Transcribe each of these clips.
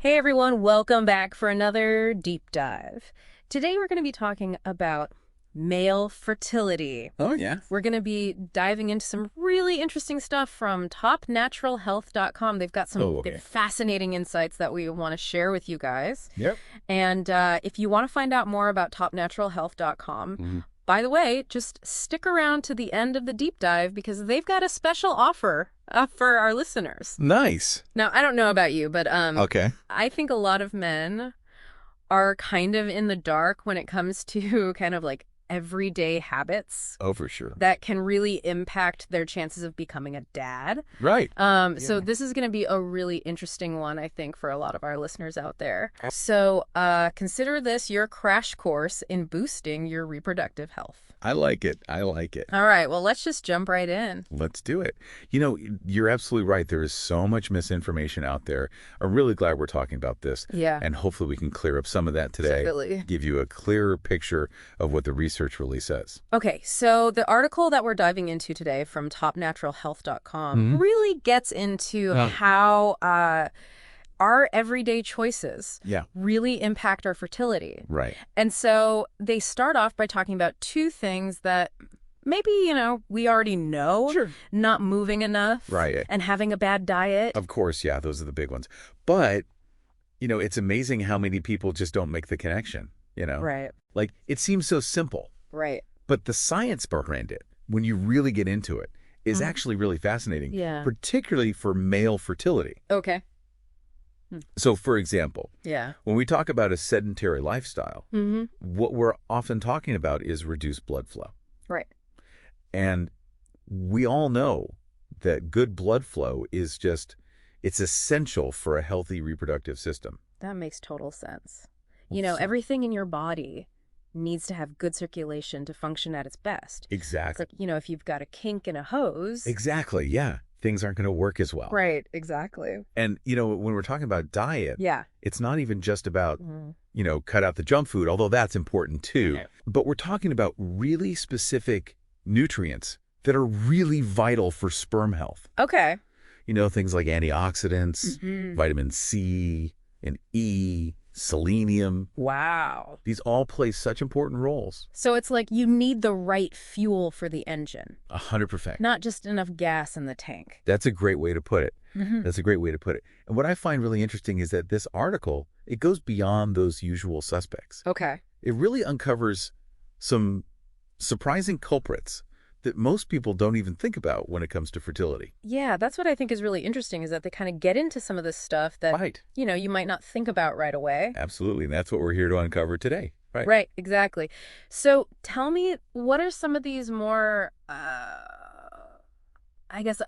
Hey everyone, welcome back for another deep dive. Today we're going to be talking about male fertility. Oh, yeah. We're going to be diving into some really interesting stuff from topnaturalhealth.com. They've got some fascinating insights that we want to share with you guys. Yep. And if you want to find out more about topnaturalhealth.com, by the way, just stick around to the end of the deep dive because they've got a special offer for our listeners. Nice. Now, I don't know about you, but Okay. I think a lot of men are kind of in the dark when it comes to kind of like everyday habits Oh, for sure. that can really impact their chances of becoming a dad. Right. So this is going to be a really interesting one, I think, for a lot of our listeners out there. So consider this your crash course in boosting your reproductive health. I like it. I like it. All right. Well, let's just jump right in. Let's do it. You know, you're absolutely right. There is so much misinformation out there. I'm really glad we're talking about this. Yeah. And hopefully we can clear up some of that today. Definitely. Give you a clearer picture of what the research really says. Okay, so the article that we're diving into today from topnaturalhealth.com really gets into how our everyday choices really impact our fertility. Right. And so they start off by talking about two things that maybe, we already know. Sure. Not moving enough. Right. And having a bad diet. Of course, yeah, those are the big ones. But, it's amazing how many people just don't make the connection, Right. Like, it seems so simple. Right. But the science behind it, when you really get into it, is actually really fascinating. Yeah. Particularly for male fertility. Okay. So, for example, Yeah. when we talk about a sedentary lifestyle, what we're often talking about is reduced blood flow. Right. And we all know that good blood flow is it's essential for a healthy reproductive system. That makes total sense. Everything in your body needs to have good circulation to function at its best. Exactly. It's like, if you've got a kink in a hose. Exactly, yeah. Things aren't going to work as well. Right, exactly. And, when we're talking about diet, it's not even just about, cut out the junk food, although that's important too. Okay. But we're talking about really specific nutrients that are really vital for sperm health. Okay. Things like antioxidants, vitamin C and E, selenium. Wow. These all play such important roles. So it's like you need the right fuel for the engine. 100%. Not just enough gas in the tank. That's a great way to put it. That's a great way to put it. And what I find really interesting is that this article, it goes beyond those usual suspects. Okay. It really uncovers some surprising culprits that most people don't even think about when it comes to fertility. Yeah, that's what I think is really interesting is that they kind of get into some of this stuff that, you might not think about right away. Absolutely. And that's what we're here to uncover today. Right. Right, exactly. So tell me, what are some of these more,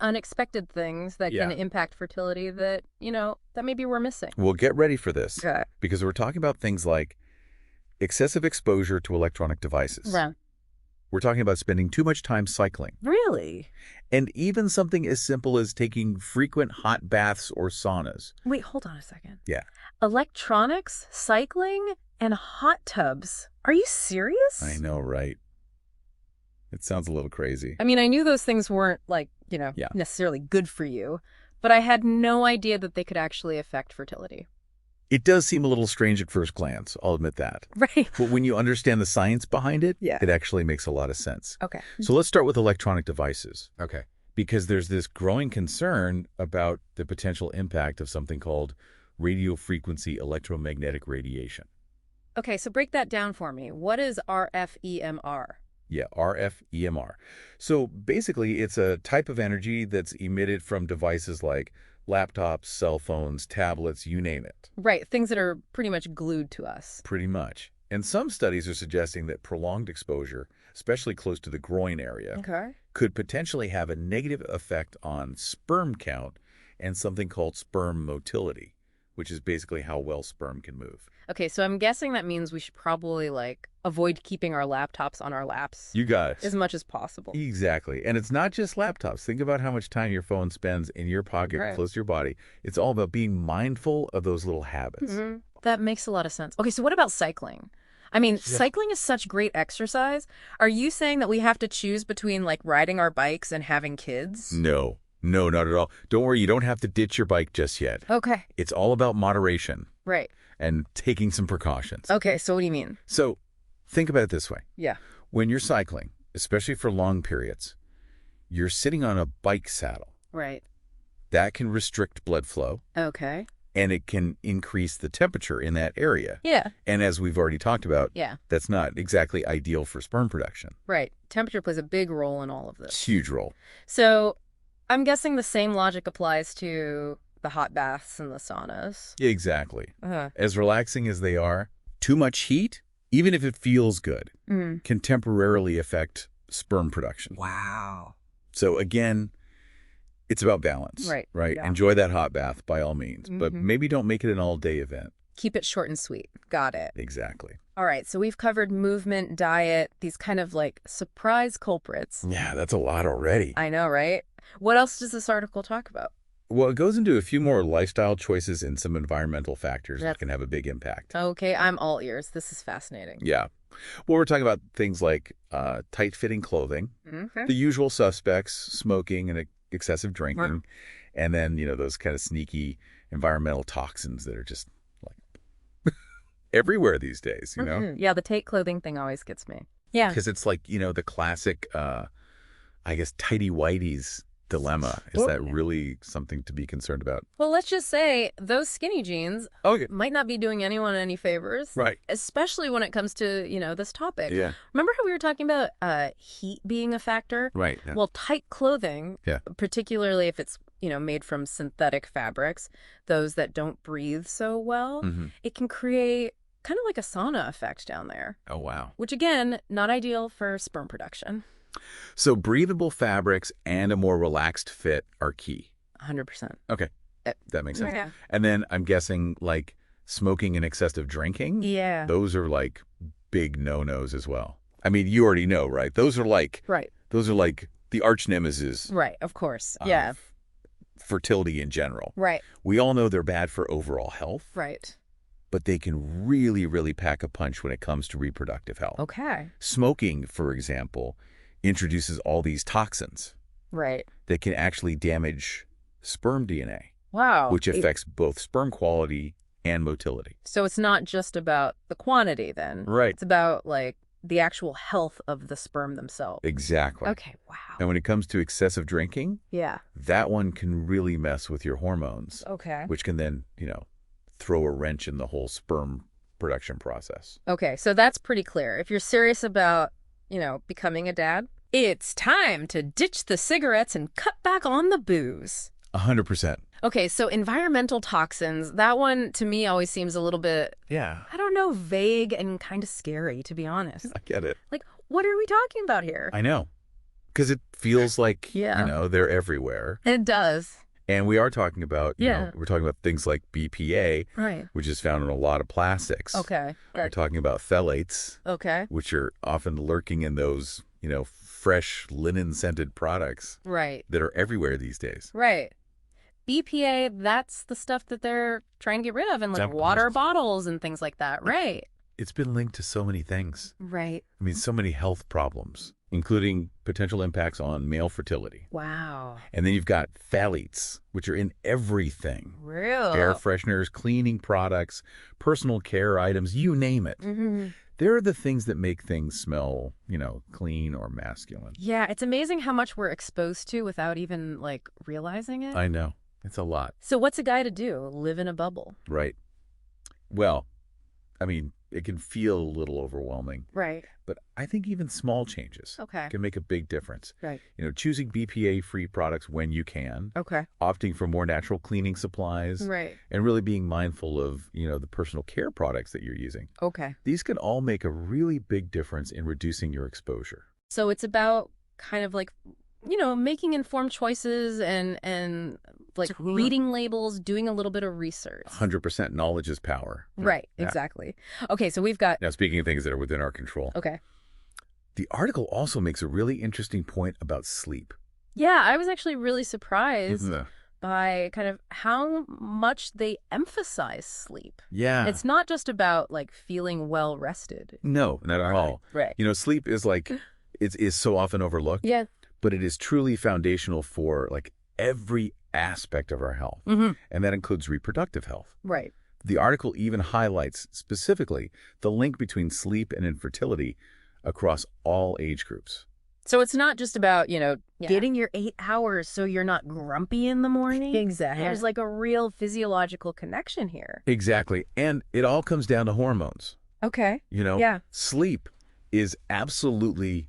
unexpected things that can impact fertility that, that maybe we're missing? Well, get ready for this. Okay. Because we're talking about things like excessive exposure to electronic devices. Right. We're talking about spending too much time cycling. Really? And even something as simple as taking frequent hot baths or saunas. Wait, hold on a second. Yeah. Electronics, cycling, and hot tubs. Are you serious? I know, right? It sounds a little crazy. I mean, I knew those things weren't necessarily good for you, but I had no idea that they could actually affect fertility. It does seem a little strange at first glance, I'll admit that. Right. But when you understand the science behind it, it actually makes a lot of sense. Okay. So let's start with electronic devices. Okay. Because there's this growing concern about the potential impact of something called radiofrequency electromagnetic radiation. Okay, so break that down for me. What is RFEMR? Yeah, RFEMR. So basically, it's a type of energy that's emitted from devices like laptops, cell phones, tablets, you name it. Right, things that are pretty much glued to us. Pretty much. And some studies are suggesting that prolonged exposure, especially close to the groin area, could potentially have a negative effect on sperm count and something called sperm motility, which is basically how well sperm can move. Okay, so I'm guessing that means we should probably, avoid keeping our laptops on our laps. You got it. As much as possible. Exactly. And it's not just laptops. Think about how much time your phone spends in your pocket, close to your body. It's all about being mindful of those little habits. That makes a lot of sense. Okay, so what about cycling? I mean, cycling is such great exercise. Are you saying that we have to choose between, riding our bikes and having kids? No. No, not at all. Don't worry, you don't have to ditch your bike just yet. Okay. It's all about moderation. Right. And taking some precautions. Okay, so what do you mean? So think about it this way. Yeah. When you're cycling, especially for long periods, you're sitting on a bike saddle. Right. That can restrict blood flow. Okay. And it can increase the temperature in that area. Yeah. And as we've already talked about, yeah, that's not exactly ideal for sperm production. Right. Temperature plays a big role in all of this. Huge role. So I'm guessing the same logic applies to the hot baths and the saunas. Exactly. As relaxing as they are, too much heat, even if it feels good, can temporarily affect sperm production. Wow. So again, it's about balance. Right. Yeah. Enjoy that hot bath by all means, but maybe don't make it an all-day event. Keep it short and sweet. Got it. Exactly. All right. So we've covered movement, diet, these kind of like surprise culprits. Yeah, that's a lot already. I know, right? What else does this article talk about? Well, it goes into a few more lifestyle choices and some environmental factors that can have a big impact. Okay, I'm all ears. This is fascinating. Yeah. Well, we're talking about things like tight-fitting clothing, the usual suspects, smoking and excessive drinking, and then, those kind of sneaky environmental toxins that are just like everywhere these days, Yeah, the tight clothing thing always gets me. Yeah. Because it's like, the classic, I guess, tighty-whities dilemma. Is that really something to be concerned about? Well, let's just say those skinny jeans might not be doing anyone any favors. Right. Especially when it comes to, this topic. Yeah. Remember how we were talking about heat being a factor? Right. Yeah. Well, tight clothing, particularly if it's, made from synthetic fabrics, those that don't breathe so well, it can create kind of like a sauna effect down there. Oh, wow. Which, again, not ideal for sperm production. So breathable fabrics and a more relaxed fit are key. 100%. Okay. That makes sense. Yeah. And then I'm guessing like smoking and excessive drinking. Yeah. Those are like big no-nos as well. I mean, you already know, right? Those are like the arch nemesis. Right. Of course. Yeah. Fertility in general. Right. We all know they're bad for overall health. Right. But they can really, really pack a punch when it comes to reproductive health. Okay. Smoking, for example, introduces all these toxins. Right. That can actually damage sperm DNA. Wow. Which affects both sperm quality and motility. So it's not just about the quantity then. Right. It's about like the actual health of the sperm themselves. Exactly. Okay, wow. And when it comes to excessive drinking, that one can really mess with your hormones. Okay. Which can then, throw a wrench in the whole sperm production process. Okay, so that's pretty clear. If you're serious about, becoming a dad, it's time to ditch the cigarettes and cut back on the booze. 100%. Okay, so environmental toxins, that one to me always seems a little bit, I don't know, vague and kind of scary, to be honest. I get it. Like, what are we talking about here? I know. Because it feels like, they're everywhere. It does. And we are talking about, we're talking about things like BPA, which is found in a lot of plastics. Okay. We're talking about phthalates, which are often lurking in those, fresh linen-scented products that are everywhere these days. Right. BPA, that's the stuff that they're trying to get rid of in like water bottles and things like that, right? It's been linked to so many things. Right. I mean, so many health problems, including potential impacts on male fertility. Wow. And then you've got phthalates, which are in everything. Real. Air fresheners, cleaning products, personal care items, you name it. They're the things that make things smell, clean or masculine. Yeah, it's amazing how much we're exposed to without even, like, realizing it. I know. It's a lot. So what's a guy to do? Live in a bubble? Right. Well, I mean, it can feel a little overwhelming. Right. But I think even small changes can make a big difference. Right. Choosing BPA-free products when you can. Okay. Opting for more natural cleaning supplies. Right. And really being mindful of, the personal care products that you're using. Okay. These can all make a really big difference in reducing your exposure. So it's about kind of like, making informed choices and like reading labels, doing a little bit of research. 100% knowledge is power. Right, exactly. Okay, so we've got... Now, speaking of things that are within our control. Okay. The article also makes a really interesting point about sleep. Yeah, I was actually really surprised by kind of how much they emphasize sleep. Yeah. It's not just about like feeling well rested. No, not at all. Right. Sleep is like, is so often overlooked. Yeah. But it is truly foundational for like every aspect of our health. And that includes reproductive health. Right. The article even highlights specifically the link between sleep and infertility across all age groups. So it's not just about, getting your 8 hours so you're not grumpy in the morning. Exactly. There's like a real physiological connection here. Exactly. And it all comes down to hormones. Okay. Sleep is absolutely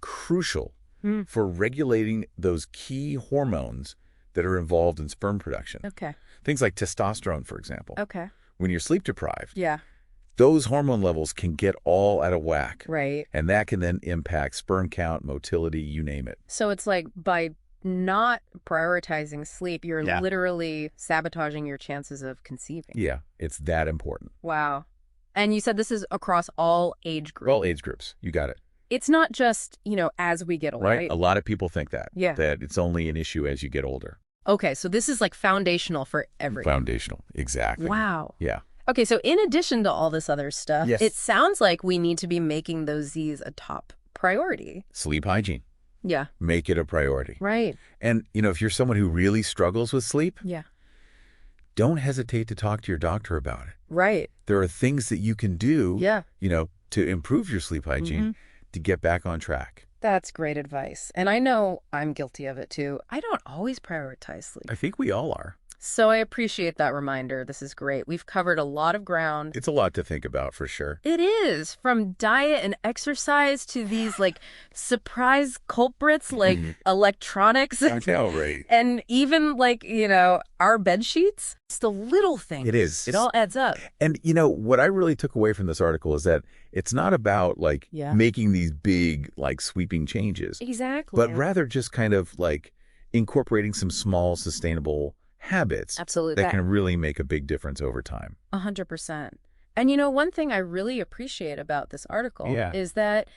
crucial for regulating those key hormones that are involved in sperm production. Okay. Things like testosterone, for example. Okay. When you're sleep deprived, Yeah. those hormone levels can get all out of whack. Right. And that can then impact sperm count, motility, you name it. So it's like by not prioritizing sleep, you're literally sabotaging your chances of conceiving. Yeah, it's that important. Wow. And you said this is across all age groups. All age groups. You got it. It's not just, as we get older. Right? A lot of people think that. Yeah. That it's only an issue as you get older. Okay, so this is like foundational for everything. Foundational. Exactly. Wow. Yeah. Okay, so in addition to all this other stuff, it sounds like we need to be making those Z's a top priority. Sleep hygiene. Yeah. Make it a priority. Right. And, if you're someone who really struggles with sleep, don't hesitate to talk to your doctor about it. Right. There are things that you can do, Yeah. To improve your sleep hygiene to get back on track. That's great advice. And I know I'm guilty of it too. I don't always prioritize sleep. I think we all are. So I appreciate that reminder. This is great. We've covered a lot of ground. It's a lot to think about for sure. It is. From diet and exercise to these surprise culprits like electronics. I know, right? And even our bed sheets. It's the little things. It is. It all adds up. And what I really took away from this article is that it's not about making these big sweeping changes. Exactly. But rather just kind of incorporating some small sustainable habits. Absolutely. That can really make a big difference over time. 100%. And one thing I really appreciate about this article is that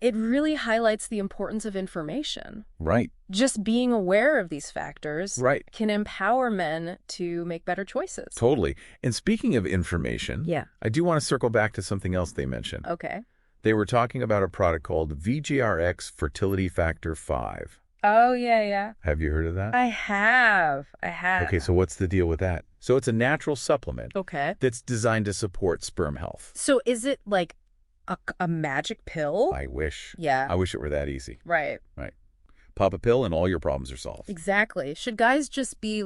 it really highlights the importance of information. Right. Just being aware of these factors can empower men to make better choices. Totally. And speaking of information, I do want to circle back to something else they mentioned. Okay. They were talking about a product called VGRX Fertility Factor 5. Oh, yeah. Have you heard of that? I have. Okay, so what's the deal with that? So it's a natural supplement that's designed to support sperm health. So is it like a magic pill? I wish. Yeah. I wish it were that easy. Right. Pop a pill and all your problems are solved. Exactly. Should guys just be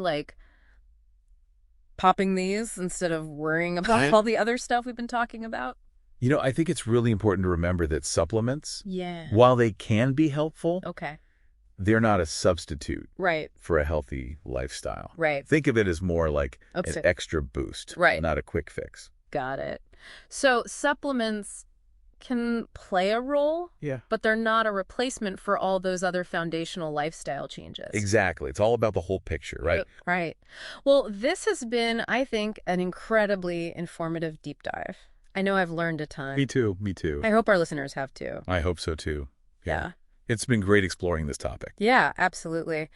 popping these instead of worrying about all the other stuff we've been talking about? I think it's really important to remember that supplements, while they can be helpful, they're not a substitute for a healthy lifestyle. Right. Think of it as more like an extra boost, not a quick fix. Got it. So supplements can play a role, but they're not a replacement for all those other foundational lifestyle changes. Exactly. It's all about the whole picture, right? Right. Well, this has been, I think, an incredibly informative deep dive. I know I've learned a ton. Me too. I hope our listeners have too. I hope so too. Yeah. It's been great exploring this topic. Yeah, absolutely.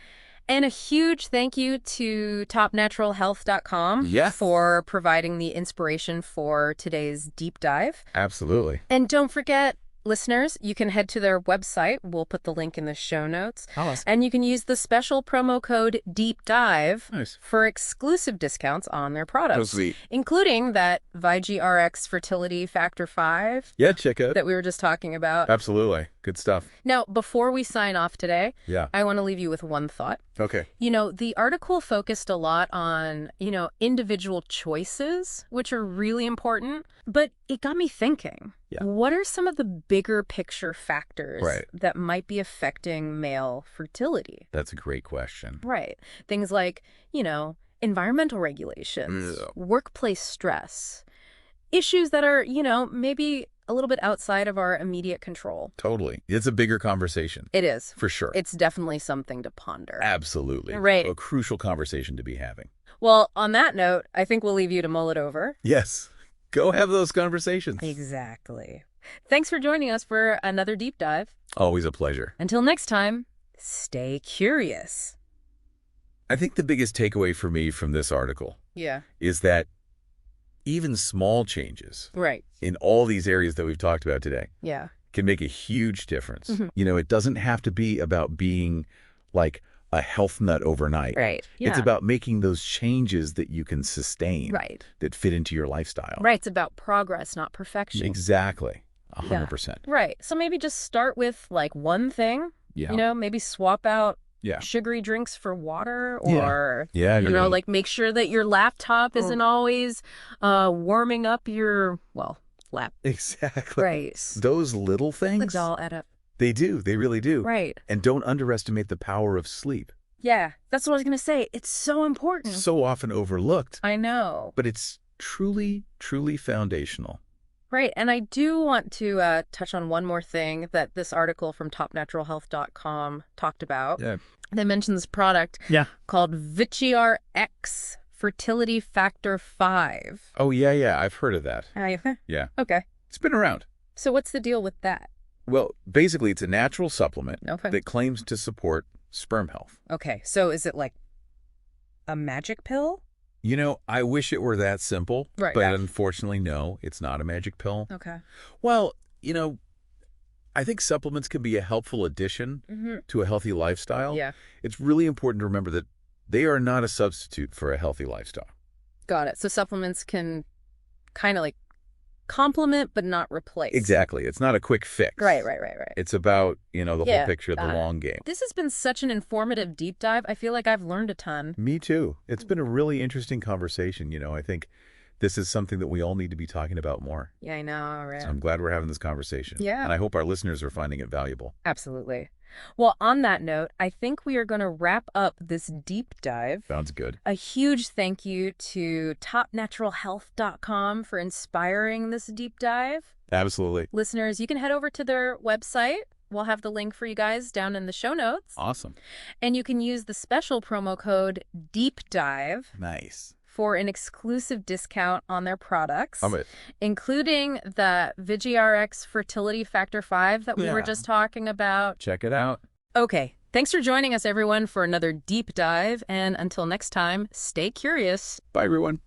And a huge thank you to topnaturalhealth.com for providing the inspiration for today's deep dive. Absolutely. And don't forget, listeners, you can head to their website. We'll put the link in the show notes. Awesome. And you can use the special promo code DEEPDIVE for exclusive discounts on their products. Oh, sweet. Including that VGRX Fertility Factor 5. Yeah, check it. That we were just talking about. Absolutely. Good stuff. Now, before we sign off today, Yeah. I want to leave you with one thought. Okay. You know, the article focused a lot on, individual choices, which are really important, but it got me thinking. Yeah. What are some of the bigger picture factors Right. that might be affecting male fertility? That's a great question. Right. Things like, environmental regulations, workplace stress, issues that are, maybe a little bit outside of our immediate control. Totally. It's a bigger conversation. It is. For sure. It's definitely something to ponder. Absolutely. Right. A crucial conversation to be having. Well, on that note, I think we'll leave you to mull it over. Yes. Go have those conversations. Exactly. Thanks for joining us for another deep dive. Always a pleasure. Until next time, stay curious. I think the biggest takeaway for me from this article Yeah. is that even small changes Right. in all these areas that we've talked about today Yeah. can make a huge difference. It doesn't have to be about being a health nut overnight. Right. Yeah. It's about making those changes that you can sustain. Right. That fit into your lifestyle. Right. It's about progress, not perfection. Exactly. 100%. Right. So maybe just start with like one thing. Yeah. You know, maybe swap out sugary drinks for water, or you know, like make sure that your laptop isn't always warming up your lap. Exactly. Right. Those little things. They all add up. They do. They really do. Right. And don't underestimate the power of sleep. Yeah, that's what I was going to say. It's so important. So often overlooked. I know. But it's truly, truly foundational. Right. And I do want to touch on one more thing that this article from topnaturalhealth.com talked about. Yeah. They mentioned this product called ViGRX Fertility Factor 5. Oh, yeah. I've heard of that. Yeah. Okay. It's been around. So what's the deal with that? Well, basically, it's a natural supplement that claims to support sperm health. Okay. So is it like a magic pill? You know, I wish it were that simple, but unfortunately, no, it's not a magic pill. Okay. Well, you know, I think supplements can be a helpful addition to a healthy lifestyle. Yeah. It's really important to remember that they are not a substitute for a healthy lifestyle. Got it. So supplements can kind of like complement but not replace. Exactly. It's not a quick fix. Right. It's about, the whole picture, the long game. This has been such an informative deep dive. I feel like I've learned a ton. Me too. It's been a really interesting conversation. I think this is something that we all need to be talking about more. Yeah, I know. Right. So I'm glad we're having this conversation. Yeah. And I hope our listeners are finding it valuable. Absolutely. Well, on that note, I think we are going to wrap up this deep dive. Sounds good. A huge thank you to topnaturalhealth.com for inspiring this deep dive. Absolutely. Listeners, you can head over to their website. We'll have the link for you guys down in the show notes. Awesome. And you can use the special promo code DEEPDIVE. Nice. For an exclusive discount on their products, Love it. Including the ViGRX Fertility Factor 5 that we were just talking about. Check it out. Okay. Thanks for joining us, everyone, for another deep dive. And until next time, stay curious. Bye, everyone.